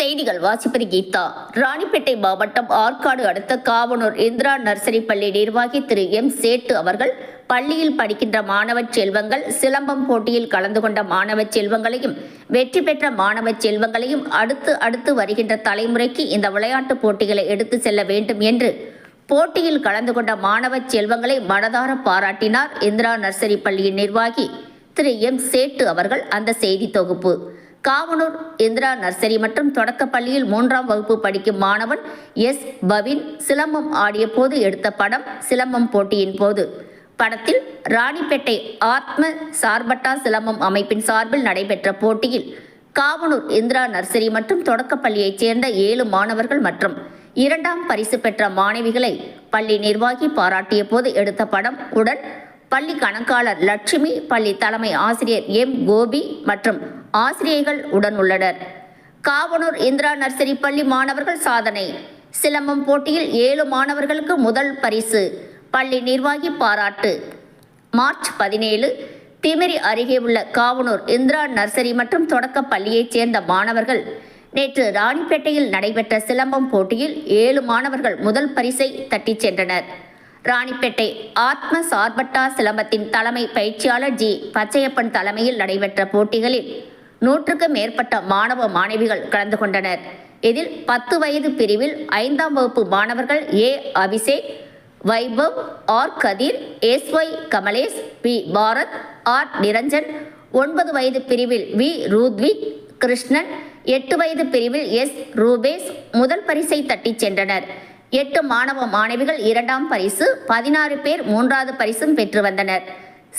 செய்திகள் வாசிப்பது கீதா. ராணிப்பேட்டை மாவட்டம் ஆற்காடு அடுத்த காவனூர் இந்திரா நர்சரி பள்ளி நிர்வாகி திரு எம் சேட்டு அவர்கள் பள்ளியில் படிக்கின்ற மாணவ செல்வங்கள் சிலம்பம் போட்டியில் கலந்து கொண்ட மாணவ செல்வங்களையும் வெற்றி பெற்ற மாணவ செல்வங்களையும் அடுத்து வருகின்ற தலைமுறைக்கு இந்த விளையாட்டு போட்டிகளை எடுத்து செல்ல வேண்டும் என்று போட்டியில் கலந்து கொண்ட மாணவ செல்வங்களை மனதார பாராட்டினார் இந்திரா நர்சரி பள்ளியின் நிர்வாகி திரு எம் சேட்டு அவர்கள். அந்த செய்தி தொகுப்பு. காவனூர் இந்திரா நர்சரி மற்றும் தொடக்க பள்ளியில் 3ஆம் வகுப்பு படிக்கும் மாணவன் எஸ் பவின் சிலம்பம் ஆடிய போது எடுத்த படம் சிலம்பம் போட்டியின் போது. படத்தில் ராணிப்பேட்டை ஆத்ம சார்பட்டா சிலம்பம் அமைப்பின் சார்பில் நடைபெற்ற போட்டியில் காவனூர் இந்திரா நர்சரி மற்றும் தொடக்க பள்ளியைச் சேர்ந்த 7 மாணவர்கள் மற்றும் 2ஆம் பரிசு பெற்ற மாணவிகளை பள்ளி நிர்வாகி பாராட்டிய போது எடுத்த படம் உடன் பள்ளி கணக்காளர் லட்சுமி, பள்ளி தலைமை ஆசிரியர் எம் கோபி மற்றும் ஆசிரியர்கள் உடன் உள்ளனர். காவனூர் இந்திரா நர்சரி பள்ளி மாணவர்கள் சாதனை. சிலம்பம் போட்டியில் 7 மாணவர்களுக்கு முதல் பரிசு. பள்ளி நிர்வாகி பாராட்டு. மார்ச் 17 திமிரி அருகே உள்ள காவனூர் இந்திரா நர்சரி மற்றும் தொடக்க பள்ளியைச் சேர்ந்த மாணவர்கள் நேற்று ராணிப்பேட்டையில் நடைபெற்ற சிலம்பம் போட்டியில் 7 மாணவர்கள் முதல் பரிசை தட்டிச் சென்றனர். ராணிப்பேட்டை ஆத்ம சார்பட்டா சிலம்பத்தின் தலைமை பயிற்சியாளர் ஜி பச்சையப்பன் தலைமையில் நடைபெற்ற போட்டிகளில் 100க்கும் மேற்பட்ட மாணவ மாணவிகள் கலந்து கொண்டனர். இதில் 10 வயது பிரிவில் 5ஆம் வகுப்பு மாணவர்கள் A Abhishek, Vaibhav, R Kathir, S Y Kamalesh, B Bharath, R Niranjan, 9 வயது பிரிவில் வி ரூத்விக் கிருஷ்ணன், 8 வயது பிரிவில் எஸ் ரூபேஷ் முதல் பரிசை தட்டிச் சென்றனர். 8 மாணவ மாணவிகள் 2ஆம் பரிசு, 16 பேர் 3வது பரிசும் பெற்று வந்தனர்.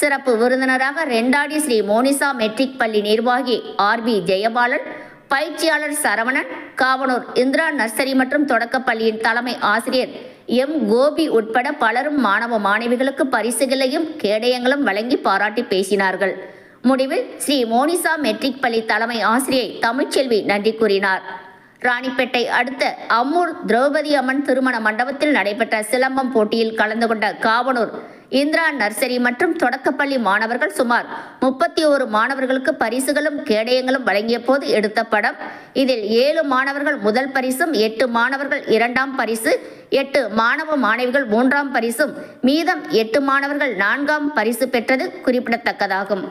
சிறப்பு விருந்தினராக ரெண்டாடி ஸ்ரீ மோனிசா மெட்ரிக் பள்ளி நிர்வாகி ஆர்.பி. ஜெயபாலன், பயிற்சியாளர் சரவணன், காவனூர் இந்திரா நர்சரி மற்றும் தொடக்க பள்ளியின் தலைமை ஆசிரியர் எம் கோபி உட்பட பலரும் மாணவ மாணவிகளுக்கு பரிசுகளையும் கேடயங்களும் வழங்கி பாராட்டி பேசினார்கள். முடிவில் ஸ்ரீ மோனிசா மெட்ரிக் பள்ளி தலைமை ஆசிரியை தமிழ்ச்செல்வி நன்றி கூறினார். ராணிப்பேட்டை அடுத்த அம்மூர் திரௌபதி அம்மன் திருமண மண்டபத்தில் நடைபெற்ற சிலம்பம் போட்டியில் கலந்து கொண்ட காவனூர் இந்திரா நர்சரி மற்றும் தொடக்கப்பள்ளி மாணவர்கள் சுமார் 31 மாணவர்களுக்கு பரிசுகளும் கேடயங்களும் வழங்கிய போது எடுத்த படம். இதில் 7 மாணவர்கள் முதல் பரிசும், 8 மாணவர்கள் 2ஆம் பரிசு, 8 மாணவ மாணவிகள் 3ஆம் பரிசும், மீதம் 8 மாணவர்கள் 4ஆம் பரிசு பெற்றது குறிப்பிடத்தக்கதாகும்.